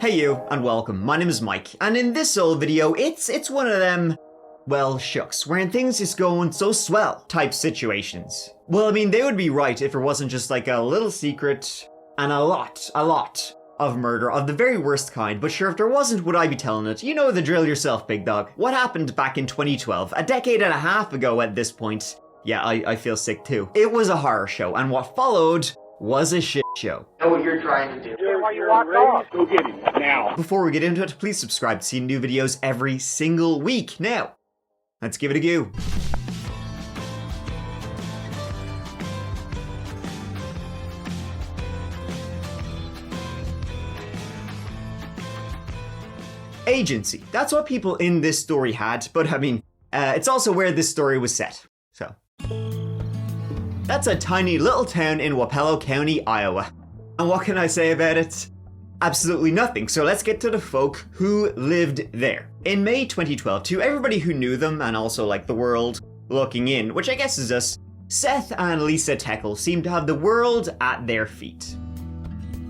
Hey you, and welcome. My name is Mike, and in this old video, it's one of them, well, shucks, wherein things just going so swell type situations. Well, I mean, they would be right if it wasn't just like a little secret and a lot of murder of the very worst kind, but sure, if there wasn't, would I be telling it? You know the drill yourself, big dog. What happened back in 2012, a decade and a half ago at this point? Yeah, I feel sick too. It was a horror show, and what followed was a shit show. Know what you're trying to do. You walked off. Go get him now. Before we get into it, please subscribe to see new videos every single week. Now, let's give it a go. Agency. That's what people in this story had, but I mean, it's also where this story was set. So, that's a tiny little town in Wapello County, Iowa. And what can I say about it? Absolutely nothing. So let's get to the folk who lived there. In May 2012, to everybody who knew them and also like the world looking in, which I guess is us, Seth and Lisa Techel seemed to have the world at their feet.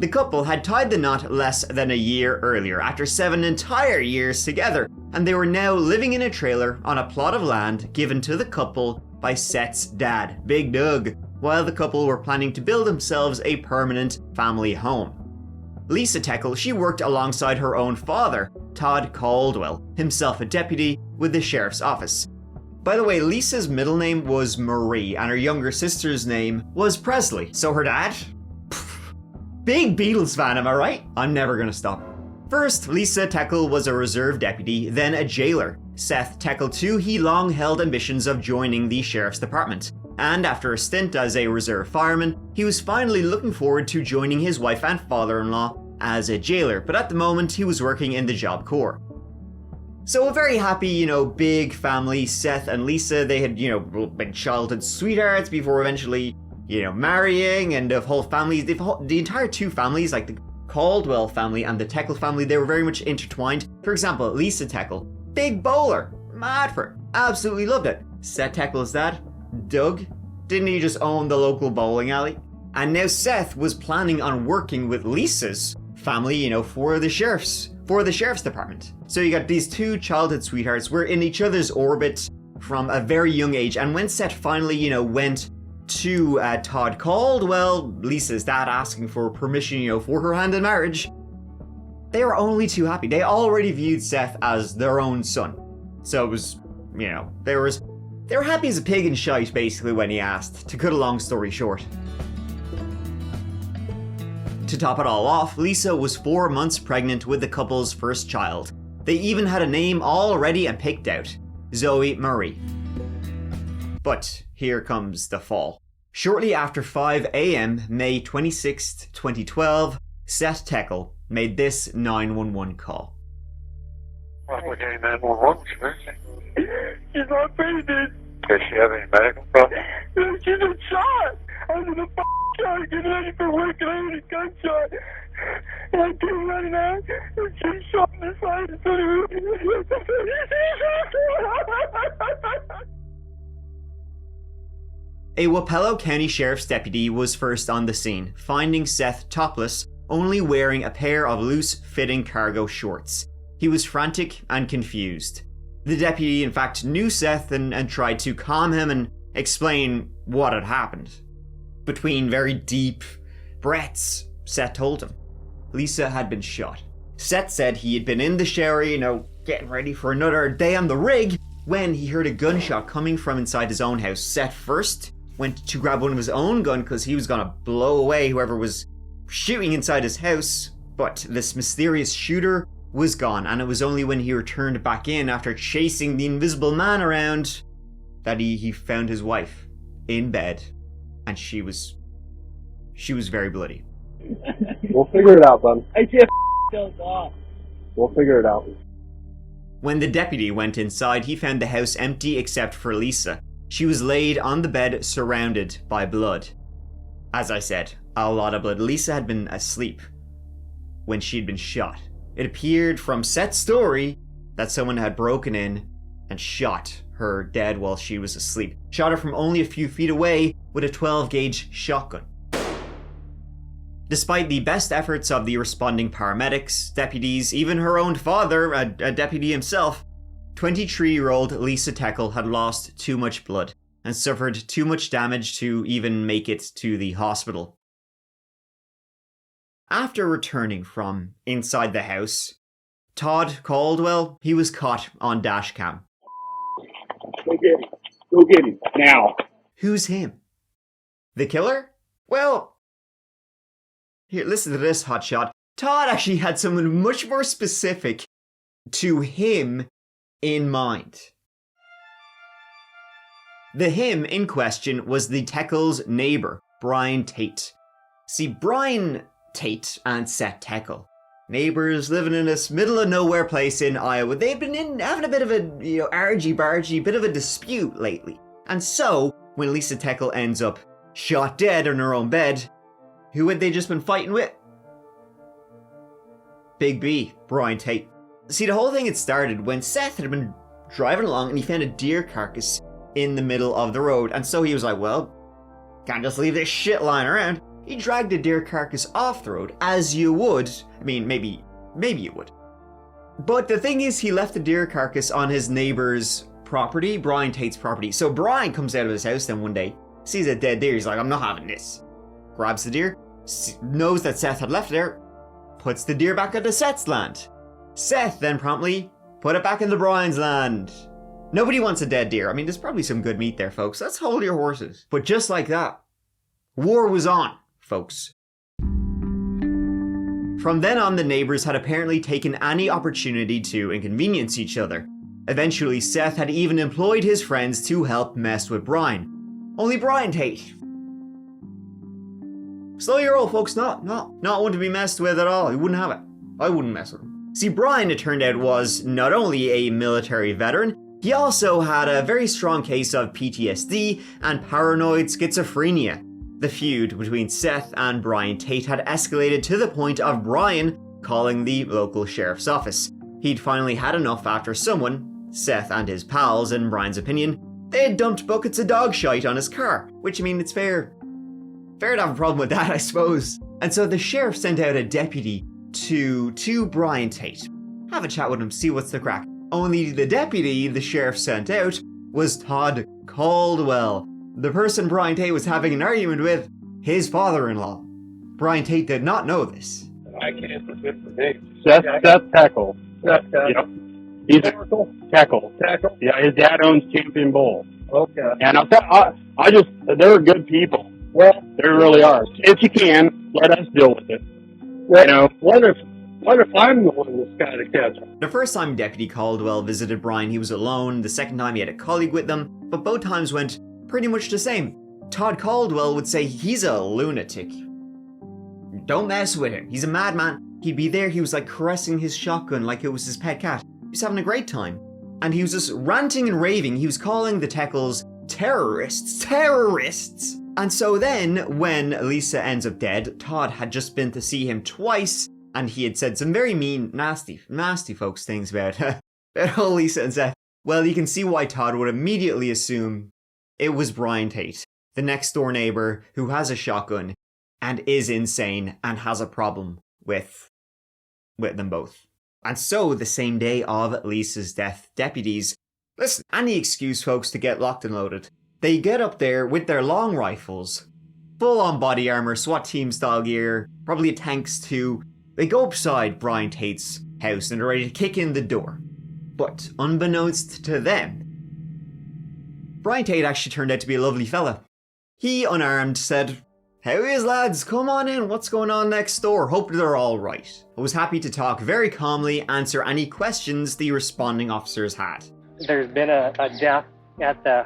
The couple had tied the knot less than a year earlier, after 7 entire years together, and they were now living in a trailer on a plot of land given to the couple by Seth's dad, Big Doug, while the couple were planning to build themselves a permanent family home. Lisa Techel, she worked alongside her own father, Todd Caldwell, himself a deputy with the sheriff's office. By the way, Lisa's middle name was Marie, and her younger sister's name was Presley. So her dad? Big Beatles fan, am I right? I'm never gonna stop. First, Lisa Techel was a reserve deputy, then a jailer. Seth Techel too, he long held ambitions of joining the sheriff's department. And after a stint as a reserve fireman, he was finally looking forward to joining his wife and father-in-law as a jailer, but at the moment he was working in the Job Corps. So a very happy, big family. Seth and Lisa, they had, been childhood sweethearts before eventually, marrying, and the whole family, the entire two families, like the Caldwell family and the Techel family, they were very much intertwined. For example, Lisa Techel, big bowler, mad for it, absolutely loved it. Seth Techel's dad, Doug, didn't he just own the local bowling alley? And now Seth was planning on working with Lisa's family, for the sheriff's department. So you got these two childhood sweethearts were in each other's orbit from a very young age. And when Seth finally, went to Todd Caldwell, Lisa's dad, asking for permission, for her hand in marriage, they were only too happy. They already viewed Seth as their own son. So it was, they were happy as a pig in shite, basically, when he asked, to cut a long story short. To top it all off, Lisa was 4 months pregnant with the couple's first child. They even had a name already and picked out, Zoe Marie. But here comes the fall. Shortly after 5 a.m., May 26, 2012, Seth Techel made this 911 call. Well, we're getting 911, sir. She's not breathing. Does she have any medical problems? She's been shot. I was in the car getting ready for work and I heard a gunshot. And I came running out and she shot in the side and A Wapello County Sheriff's deputy was first on the scene, finding Seth topless, only wearing a pair of loose-fitting cargo shorts. He was frantic and confused. The deputy, in fact, knew Seth and tried to calm him and explain what had happened. Between very deep breaths, Seth told him Lisa had been shot. Seth said he had been in the shower, getting ready for another day on the rig, when he heard a gunshot coming from inside his own house. Seth first went to grab one of his own gun because he was gonna blow away whoever was shooting inside his house, but this mysterious shooter was gone, and it was only when he returned back in after chasing the invisible man around that he found his wife in bed, and she was very bloody. We'll figure it out, bud. I just off. We'll figure it out. When the deputy went inside, he found the house empty except for Lisa. She was laid on the bed surrounded by blood. As I said, a lot of blood. Lisa had been asleep when she'd been shot. It appeared from Seth's story that someone had broken in and shot her dead while she was asleep. Shot her from only a few feet away with a 12-gauge shotgun. Despite the best efforts of the responding paramedics, deputies, even her own father, a deputy himself, 23-year-old Lisa Techel had lost too much blood and suffered too much damage to even make it to the hospital. After returning from inside the house, Todd Caldwell, he was caught on dash cam. Go get him. Go get him. Now. Who's him? The killer? Well, here, listen to this, hotshot. Todd actually had someone much more specific to him in mind. The him in question was the Techel's neighbor, Brian Tate. See, Brian Tate and Seth Techel, neighbors living in this middle of nowhere place in Iowa, they've been having a bit of a, argy-bargy, bit of a dispute lately. And so, when Lisa Techel ends up shot dead in her own bed, who had they just been fighting with? Big B, Brian Tate. See, the whole thing had started when Seth had been driving along and he found a deer carcass in the middle of the road. And so he was like, well, can't just leave this shit lying around. He dragged the deer carcass off the road, as you would. I mean, maybe you would. But the thing is, he left the deer carcass on his neighbor's property, Brian Tate's property. So Brian comes out of his house then one day, sees a dead deer, he's like, I'm not having this. Grabs the deer, knows that Seth had left it there, puts the deer back onto Seth's land. Seth then promptly put it back into Brian's land. Nobody wants a dead deer. I mean, there's probably some good meat there, folks. Let's hold your horses. But just like that, war was on, folks. From then on, the neighbors had apparently taken any opportunity to inconvenience each other. Eventually, Seth had even employed his friends to help mess with Brian. Only Brian Tate, slow your roll, folks, not one to be messed with at all. He wouldn't have it. I wouldn't mess with him. See, Brian, it turned out, was not only a military veteran, he also had a very strong case of PTSD and paranoid schizophrenia. The feud between Seth and Brian Tate had escalated to the point of Brian calling the local sheriff's office. He'd finally had enough after someone, Seth and his pals, in Brian's opinion, they had dumped buckets of dog shite on his car, which, I mean, it's fair to have a problem with that, I suppose. And so the sheriff sent out a deputy to Brian Tate. Have a chat with him, see what's the crack. Only the deputy the sheriff sent out was Todd Caldwell, the person Brian Tate was having an argument with, his father-in-law. Brian Tate did not know this. I can't forget the name. Seth Techel. Seth Techel. Yep. He's Techel. Techel? Yeah, his dad owns Champion Bull. Okay. And they're good people. Well, They really are. If you can, let us deal with it. well, what if I'm the one that's got to catch him? The first time Deputy Caldwell visited Brian, he was alone. The second time he had a colleague with them, but both times went pretty much the same. Todd Caldwell would say he's a lunatic. Don't mess with him. He's a madman. He'd be there, he was like caressing his shotgun like it was his pet cat. He was having a great time. And he was just ranting and raving. He was calling the Techels terrorists. And so then, when Lisa ends up dead, Todd had just been to see him twice, and he had said some very mean, nasty folks things about old Lisa and Seth. Well, you can see why Todd would immediately assume it was Brian Tate, the next door neighbor who has a shotgun and is insane and has a problem with them both. And so, the same day of Lisa's death, deputies, listen, any excuse, folks, to get locked and loaded. They get up there with their long rifles, full-on body armor, SWAT team style gear, probably tanks too. They go beside Brian Tate's house and are ready to kick in the door. But unbeknownst to them, Brian Tate actually turned out to be a lovely fella. He, unarmed, said, "How is, lads? Come on in. What's going on next door? Hope they're all right." I was happy to talk very calmly, answer any questions the responding officers had. There's been a death at the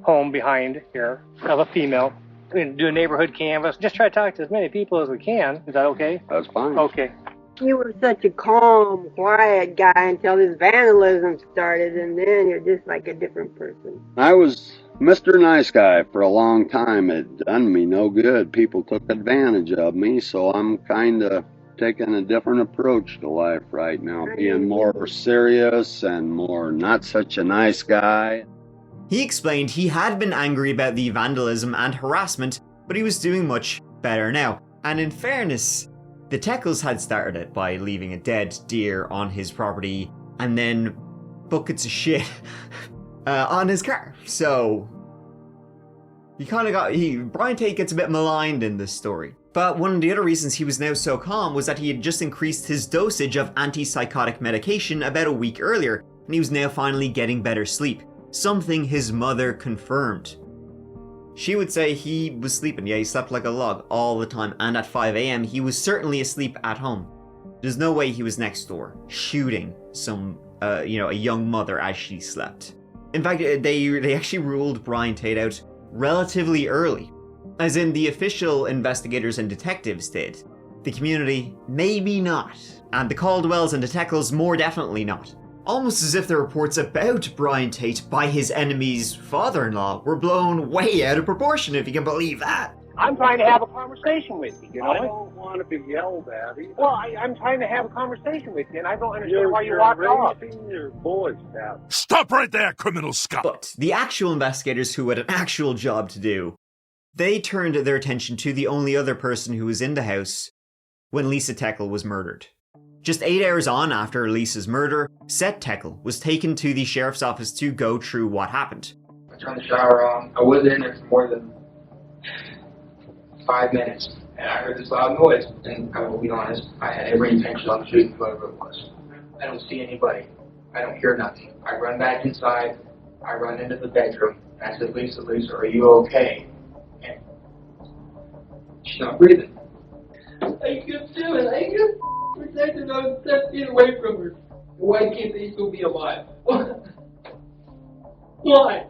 home behind here of a female. We're going to do a neighborhood canvass. Just try to talk to as many people as we can. Is that okay? That's fine. Okay. You were such a calm, quiet guy until this vandalism started, and then you're just like a different person. I was Mr. Nice Guy for a long time. It done me no good. People took advantage of me, so I'm kind of taking a different approach to life right now, being more serious and more not such a nice guy. He explained he had been angry about the vandalism and harassment, but he was doing much better now. And in fairness, the Techels had started it by leaving a dead deer on his property and then buckets of shit on his car. So Brian Tate gets a bit maligned in this story. But one of the other reasons he was now so calm was that he had just increased his dosage of antipsychotic medication about a week earlier, and he was now finally getting better sleep, something his mother confirmed. She would say he was sleeping, he slept like a log all the time, and at 5 a.m. he was certainly asleep at home. There's no way he was next door, shooting some, a young mother as she slept. In fact, they actually ruled Brian Tate out relatively early. As in, the official investigators and detectives did. The community, maybe not. And the Caldwells and the Techels, more definitely not. Almost as if the reports about Brian Tate by his enemy's father-in-law were blown way out of proportion, if you can believe that. I'm trying to have a conversation with you, I don't want to be yelled at either. Well, I'm trying to have a conversation with you, and I don't understand why you walked off. You're raising your voice now. Stop right there, criminal scum! But the actual investigators who had an actual job to do, they turned their attention to the only other person who was in the house when Lisa Techel was murdered. Just 8 hours on after Lisa's murder, Seth Techel was taken to the sheriff's office to go through what happened. I turned the shower on. I wasn't in there for more than 5 minutes, and I heard this loud noise, and I will be honest, I had every intention on shooting whoever it was. I don't see anybody. I don't hear nothing. I run back inside. I run into the bedroom, and I said, Lisa, are you okay? And she's not breathing. I kept doing it. I kept protecting her and 7 feet away from her. Why can't they still be alive? Why?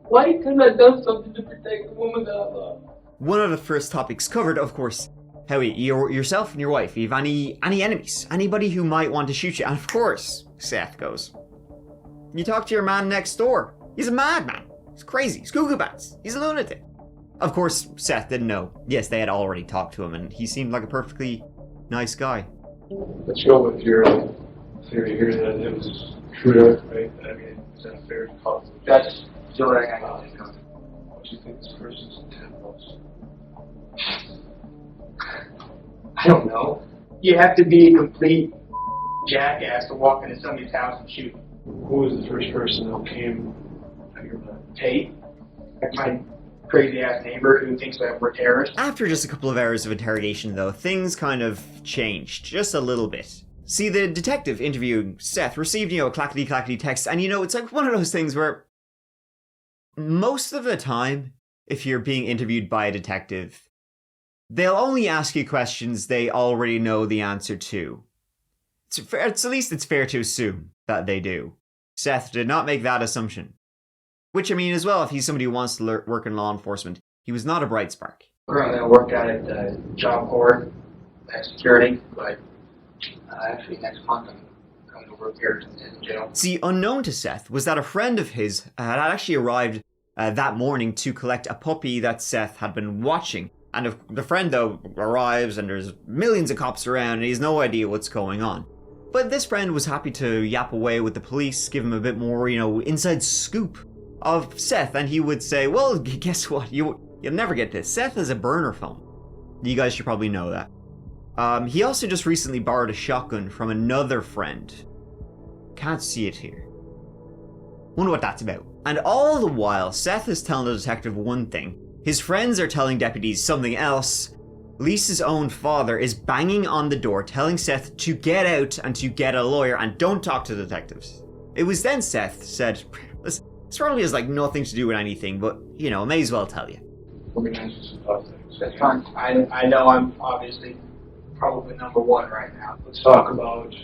Why couldn't I have done something to protect the woman that I love? One of the first topics covered, of course, how yourself and your wife, you have any enemies, anybody who might want to shoot you. And of course, Seth goes, you talk to your man next door. He's a madman. He's crazy. He's cuckoo bats. He's a lunatic. Of course, Seth didn't know. Yes, they had already talked to him, and he seemed like a perfectly nice guy. Let's go with your theory here that it was true, right? I mean, is that fair to call it? That's still what I got to think of. What do you think this person's intent was? I don't know. You have to be a complete jackass to walk into somebody's house and shoot. Who was the first person that came at your mind? Tate, my crazy-ass neighbor who thinks that we're terrorists. After just a couple of hours of interrogation, though, things kind of changed, just a little bit. See, the detective interviewing Seth received, a clackety-clackety text, and it's like one of those things where most of the time, if you're being interviewed by a detective, they'll only ask you questions they already know the answer to. At least it's fair to assume that they do. Seth did not make that assumption. Which, as well, if he's somebody who wants to work in law enforcement, he was not a bright spark. Currently, I work out at the Job Corps at security, but actually next month I'm coming to work here in jail. See, unknown to Seth was that a friend of his had actually arrived that morning to collect a puppy that Seth had been watching. And if the friend, though, arrives and there's millions of cops around and he has no idea what's going on. But this friend was happy to yap away with the police, give him a bit more, inside scoop of Seth, and he would say, well, guess what? You'll never get this. Seth has a burner phone. You guys should probably know that. He also just recently borrowed a shotgun from another friend. Can't see it here. Wonder what that's about. And all the while, Seth is telling the detective one thing. His friends are telling deputies something else. Lisa's own father is banging on the door, telling Seth to get out and to get a lawyer and don't talk to detectives. It was then Seth said, this probably has nothing to do with anything, but, may as well tell you. That's fine. I know I'm obviously probably number one right now. Let's talk about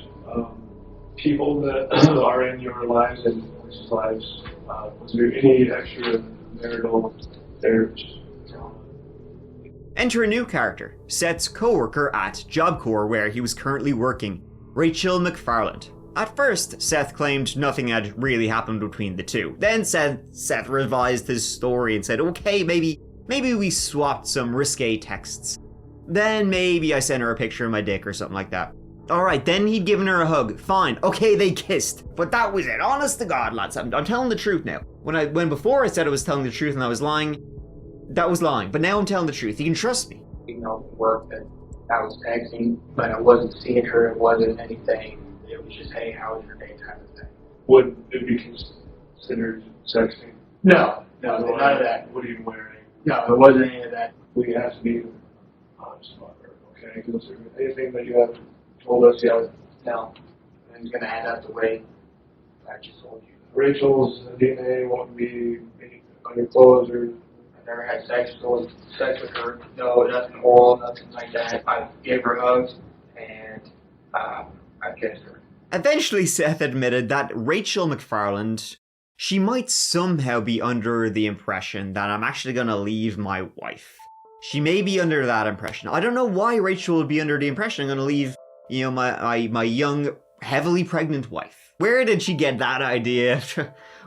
people that are in your lives and Lisa's lives. Was there any extramarital marriage? Enter a new character, Seth's co-worker at Job Corps where he was currently working, Rachel McFarland. At first, Seth claimed nothing had really happened between the two. Then Seth revised his story and said, okay, maybe we swapped some risque texts. Then maybe I sent her a picture of my dick or something like that. Alright, then he'd given her a hug. Fine, okay, they kissed. But that was it. Honest to God, lads, I'm telling the truth now. When before I said I was telling the truth and I was lying, that was lying, but now I'm telling the truth. You can trust me. You know, from work that I was texting, but I wasn't seeing her. It wasn't anything. It was just, hey, how was your day type of thing. Would it be considered sexting? No, none of that. What are you wearing? No, it wasn't any of that. We have to be honest about her, okay? Because anything that you haven't told us yet. No. And it's going to end up the way I just told you. Rachel's DNA won't be on your clothes or... I never had sex with her. No, nothing oral, nothing like that. I gave her hugs, and I kissed her. Eventually, Seth admitted that Rachel McFarland, she might somehow be under the impression that I'm actually going to leave my wife. She may be under that impression. I don't know why Rachel would be under the impression I'm going to leave, you know, my young, heavily pregnant wife. Where did she get that idea?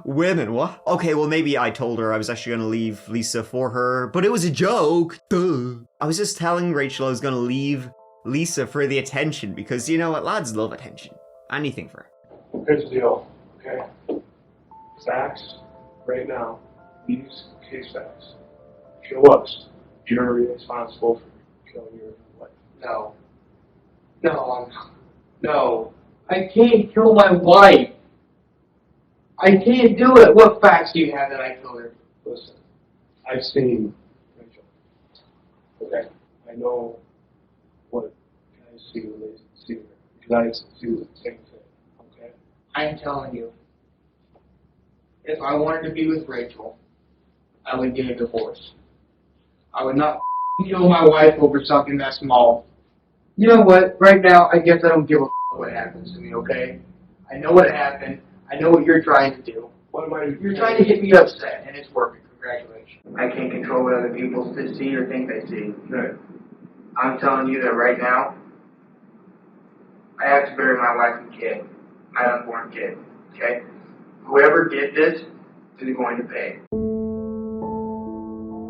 Women, what? Okay, well, maybe I told her I was actually going to leave Lisa for her, but it was a joke. Duh. I was just telling Rachel I was going to leave Lisa for the attention because, you know what, lads love attention. Anything for her. Here's the deal, okay? Facts, right now, these case facts, show us you're responsible for killing your wife. No. No. I can't kill my wife. I can't do it. What facts do you have that I killed her? Listen, I've seen Rachel. Okay? I know what guys see when they see her. Because I do the same thing. Okay? I'm telling you, if I wanted to be with Rachel, I would get a divorce. I would not kill my wife over something that small. You know what? Right now, I guess I don't give a what happens to me, okay? I know what happened. I know what you're trying to do. What am I? You're trying to get me upset, and it's working. Congratulations. I can't control what other people see or think they see. Right. I'm telling you that right now, I have to bury my wife and kid, my unborn kid, okay? Whoever did this is going to pay.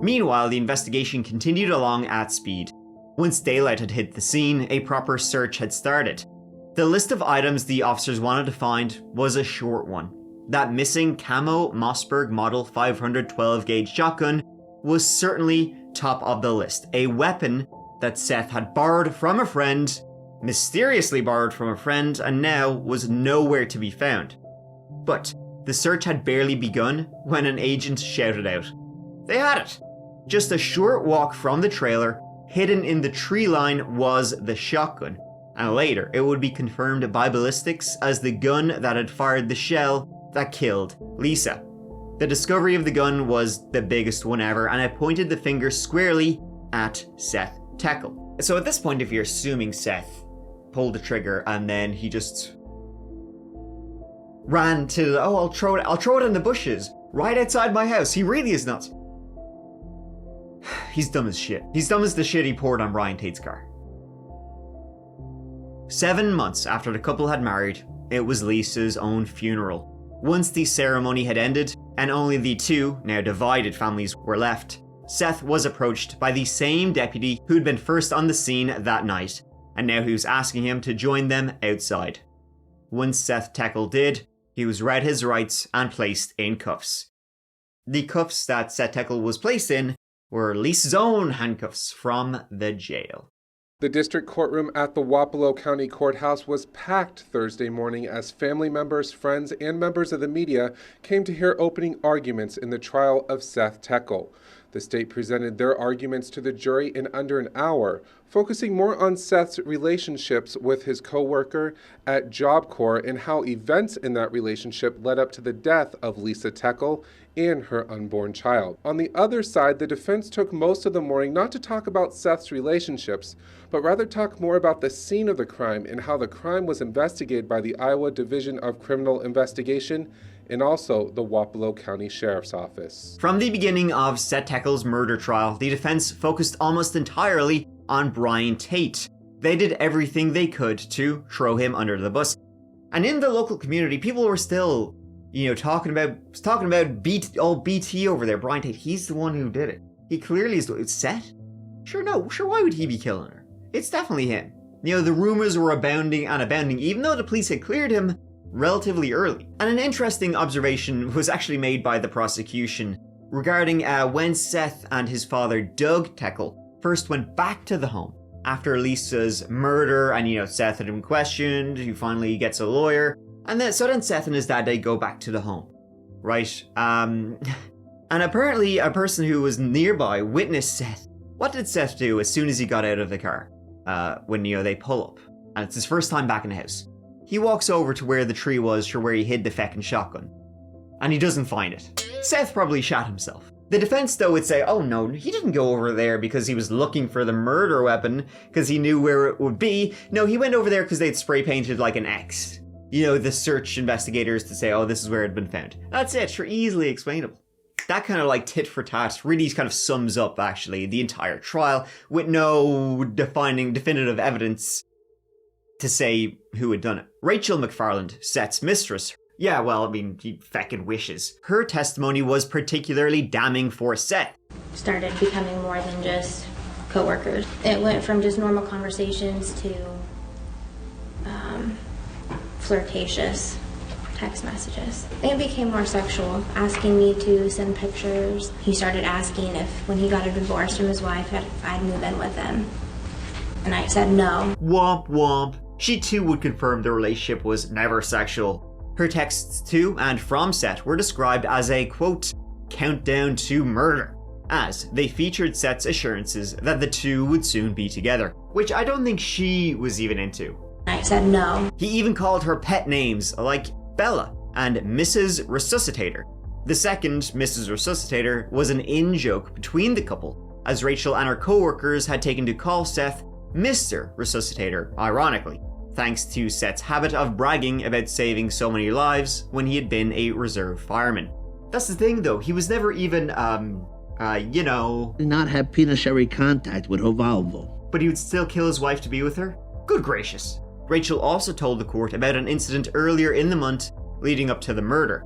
Meanwhile, the investigation continued along at speed. Once daylight had hit the scene, a proper search had started. The list of items the officers wanted to find was a short one. That missing camo Mossberg model 512 gauge shotgun was certainly top of the list. A weapon that Seth had borrowed from a friend, mysteriously borrowed from a friend, and now was nowhere to be found. But the search had barely begun when an agent shouted out. They had it! Just a short walk from the trailer, hidden in the tree line, was the shotgun. And later, it would be confirmed by ballistics as the gun that had fired the shell that killed Lisa. The discovery of the gun was the biggest one ever, and it pointed the finger squarely at Seth Techel. So at this point, if you're assuming Seth pulled the trigger and then he just ran to, I'll throw it in the bushes, right outside my house. He really is nuts. He's dumb as shit. He's dumb as the shit he poured on Ryan Tate's car. 7 months after the couple had married, it was Lisa's own funeral. Once the ceremony had ended, and only the two, now divided families were left, Seth was approached by the same deputy who'd been first on the scene that night, and now he was asking him to join them outside. Once Seth Techel did, he was read his rights and placed in cuffs. The cuffs that Seth Techel was placed in were Lisa's own handcuffs from the jail. The district courtroom at the Wapello County Courthouse was packed Thursday morning as family members, friends, and members of the media came to hear opening arguments in the trial of Seth Techel. The state presented their arguments to the jury in under an hour, focusing more on Seth's relationships with his co-worker at Job Corps and how events in that relationship led up to the death of Lisa Techel and her unborn child. On the other side, the defense took most of the morning not to talk about Seth's relationships, but rather talk more about the scene of the crime and how the crime was investigated by the Iowa Division of Criminal Investigation and also the Wapello County Sheriff's Office. From the beginning of Seth Techel's murder trial, the defense focused almost entirely on Brian Tate. They did everything they could to throw him under the bus. And in the local community, people were still, talking about BT over there. Brian Tate, he's the one who did it. He clearly is. Seth? Sure, why would he be killing her? It's definitely him. The rumors were abounding, even though the police had cleared him relatively early. And an interesting observation was actually made by the prosecution regarding when Seth and his father, Doug Techel, first went back to the home after Lisa's murder, and Seth had been questioned. He finally gets a lawyer, and then Seth and his dad, they go back to the home, right? And apparently a person who was nearby witnessed Seth. What did Seth do as soon as he got out of the car? When they pull up, and it's his first time back in the house. He walks over to where the tree was, for where he hid the feckin' shotgun, and he doesn't find it. Seth probably shot himself. The defense, though, would say, oh no, he didn't go over there because he was looking for the murder weapon, because he knew where it would be. No, he went over there because they'd spray painted like an X. The search investigators to say, oh, this is where it had been found. That's it, sure, easily explainable. That kind of like tit for tat really kind of sums up, actually, the entire trial, with no definitive evidence to say who had done it. Rachel McFarland, Seth's mistress. Yeah, well, he feckin' wishes. Her testimony was particularly damning for Seth. Started becoming more than just co-workers. It went from just normal conversations to flirtatious text messages. It became more sexual, asking me to send pictures. He started asking if, when he got a divorce from his wife, if I'd move in with him. And I said no. Womp womp. She too would confirm the relationship was never sexual. Her texts to and from Seth were described as a, quote, countdown to murder, as they featured Seth's assurances that the two would soon be together, which I don't think she was even into. I said no. He even called her pet names like Bella and Mrs. Resuscitator. The second, Mrs. Resuscitator, was an in-joke between the couple, as Rachel and her co-workers had taken to call Seth Mr. Resuscitator, ironically, thanks to Seth's habit of bragging about saving so many lives when he had been a reserve fireman. That's the thing, though, he was never even, not have penitentiary contact with Ovalvo. But he would still kill his wife to be with her? Good gracious. Rachel also told the court about an incident earlier in the month leading up to the murder.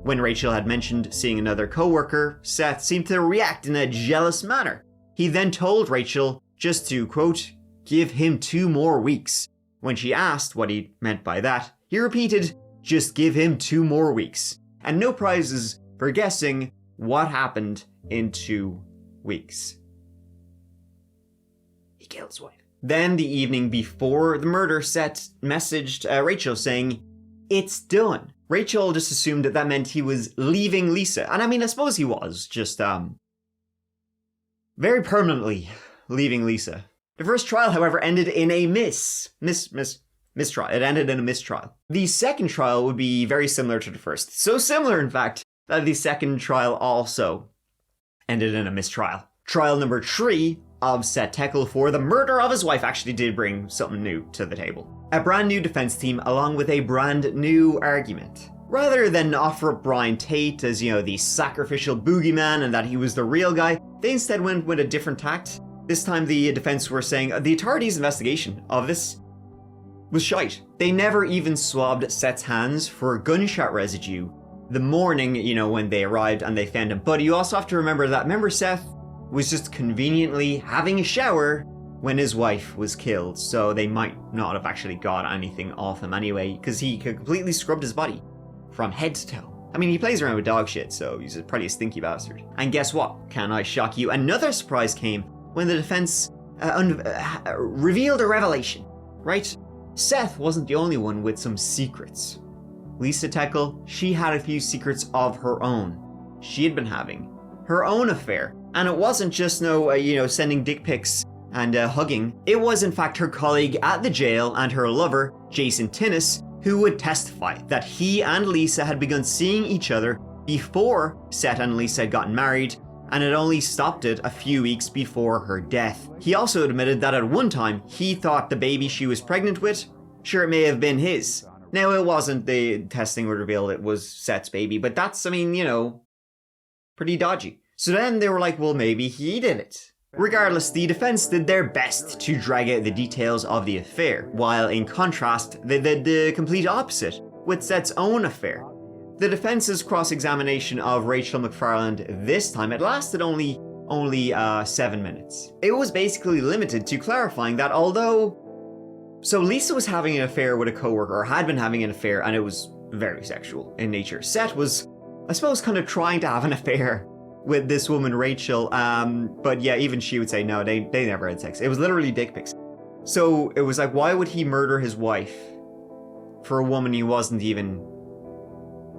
When Rachel had mentioned seeing another co-worker, Seth seemed to react in a jealous manner. He then told Rachel just to, quote, give him 2 more weeks. When she asked what he meant by that, he repeated, just give him 2 more weeks. And no prizes for guessing what happened in 2 weeks. He killed his wife. Then the evening before the murder, Seth messaged Rachel saying, it's done. Rachel just assumed that meant he was leaving Lisa. And I suppose he was, just very permanently leaving Lisa. The first trial, however, ended in a mistrial. It ended in a mistrial. The second trial would be very similar to the first. So similar, in fact, that the second trial also ended in a mistrial. Trial number 3 of Seth Techel for the murder of his wife actually did bring something new to the table. A brand new defense team along with a brand new argument. Rather than offer up Brian Tate as, the sacrificial boogeyman and that he was the real guy, they instead went with a different tact. This time the defense were saying the authorities' investigation of this was shite. They never even swabbed Seth's hands for gunshot residue the morning, when they arrived and they found him. But you also have to remember Seth was just conveniently having a shower when his wife was killed, so they might not have actually got anything off him anyway, because he completely scrubbed his body from head to toe. He plays around with dog shit, so he's probably a stinky bastard. And guess what? Can I shock you? Another surprise came when the defense revealed a revelation, right? Seth wasn't the only one with some secrets. Lisa Techel, she had a few secrets of her own. She had been having her own affair. And it wasn't just sending dick pics and hugging. It was in fact her colleague at the jail and her lover, Jason Tinnis, who would testify that he and Lisa had begun seeing each other before Seth and Lisa had gotten married, and had only stopped it a few weeks before her death. He also admitted that at one time he thought the baby she was pregnant with, sure, it may have been his. Now, it wasn't. The testing would reveal it was Seth's baby, but that's, pretty dodgy. So then they were like, well, maybe he did it. Regardless, the defense did their best to drag out the details of the affair, while in contrast, they did the complete opposite with Seth's own affair. The defense's cross-examination of Rachel McFarland this time, it lasted only 7 minutes. It was basically limited to clarifying that so Lisa was having an affair with a coworker, or had been having an affair, and it was very sexual in nature. Seth was, I suppose, kind of trying to have an affair with this woman, Rachel. But yeah, even she would say, no, they never had sex. It was literally dick pics. So it was like, why would he murder his wife for a woman he wasn't even,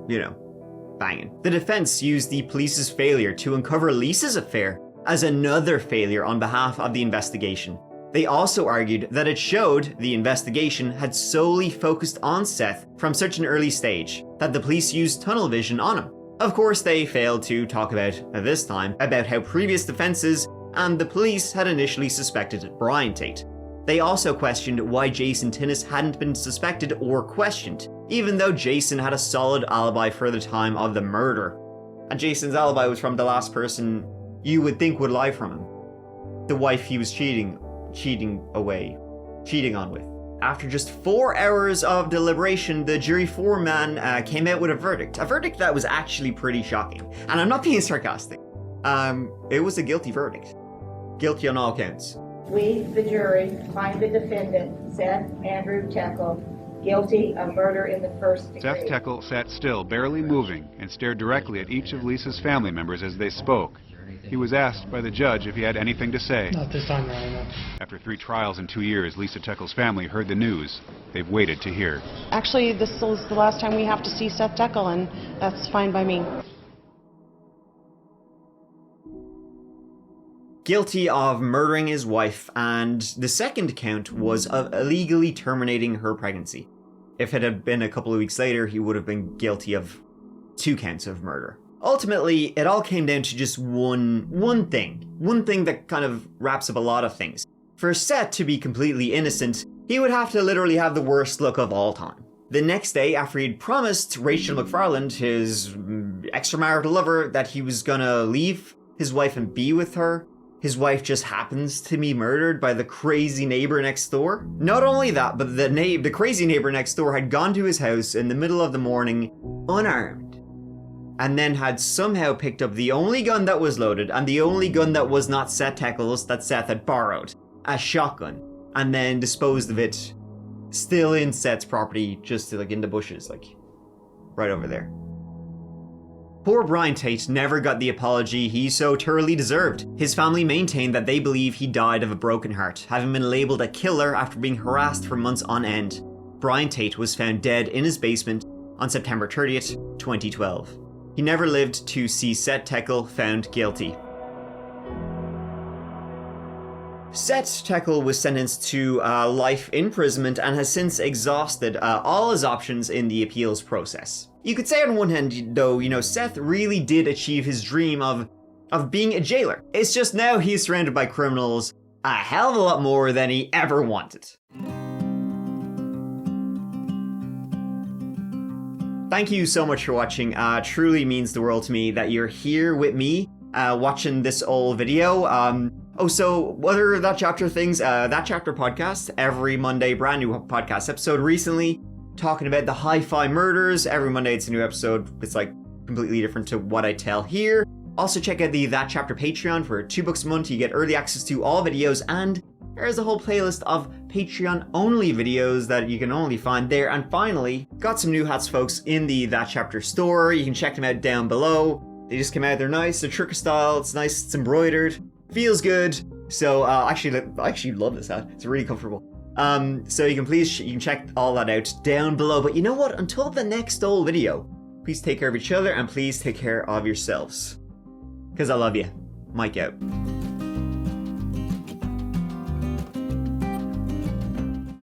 you know, banging? The defense used the police's failure to uncover Lisa's affair as another failure on behalf of the investigation. They also argued that it showed the investigation had solely focused on Seth from such an early stage that the police used tunnel vision on him. Of course, they failed to talk about, at this time, about how previous defenses and the police had initially suspected Brian Tate. They also questioned why Jason Tinnis hadn't been suspected or questioned, even though Jason had a solid alibi for the time of the murder. And Jason's alibi was from the last person you would think would lie from him. The wife he was cheating on with. After just 4 hours of deliberation, the jury foreman came out with a verdict that was actually pretty shocking. And I'm not being sarcastic. It was a guilty verdict. Guilty on all counts. We, the jury, find the defendant, Seth Andrew Techel, guilty of murder in the first degree. Seth Techel sat still, barely moving, and stared directly at each of Lisa's family members as they spoke. He was asked by the judge if he had anything to say. Not this time, Your Honor. After 3 trials in 2 years, Lisa Techel's family heard the news. They've waited to hear. Actually, this is the last time we have to see Seth Techel, and that's fine by me. Guilty of murdering his wife, and the second count was of illegally terminating her pregnancy. If it had been a couple of weeks later, he would have been guilty of 2 counts of murder. Ultimately, it all came down to just one thing that kind of wraps up a lot of things. For Seth to be completely innocent, he would have to literally have the worst luck of all time. The next day, after he'd promised Rachel McFarland, his extramarital lover, that he was gonna leave his wife and be with her, his wife just happens to be murdered by the crazy neighbor next door. Not only that, but the crazy neighbor next door had gone to his house in the middle of the morning, unarmed, and then had somehow picked up the only gun that was loaded, and the only gun that was not Seth Techel's that Seth had borrowed, a shotgun, and then disposed of it, still in Seth's property, just like in the bushes, like right over there. Poor Brian Tate never got the apology he so thoroughly deserved. His family maintained that they believe he died of a broken heart, having been labelled a killer after being harassed for months on end. Brian Tate was found dead in his basement on September 30th, 2012. He never lived to see Seth Techel found guilty. Seth Techel was sentenced to life imprisonment and has since exhausted all his options in the appeals process. You could say on one hand, though, you know, Seth really did achieve his dream of being a jailer. It's just now he's surrounded by criminals a hell of a lot more than he ever wanted. Thank you so much for watching. Truly means the world to me that you're here with me watching this old video. So what are That Chapter things? That Chapter podcast, every Monday, brand new podcast episode. Recently, talking about the hi-fi murders. Every Monday it's a new episode. It's like completely different to what I tell here. Also check out the That Chapter Patreon for $2 a month. You get early access to all videos, and there's a whole playlist of Patreon-only videos that you can only find there. And finally, got some new hats, folks, in the That Chapter store. You can check them out down below. They just came out. They're nice. They're trucker style. It's nice. It's embroidered. Feels good. So I actually love this hat. It's really comfortable. So you can check all that out down below. But you know what? Until the next old video, please take care of each other and please take care of yourselves. Because I love you. Mike out.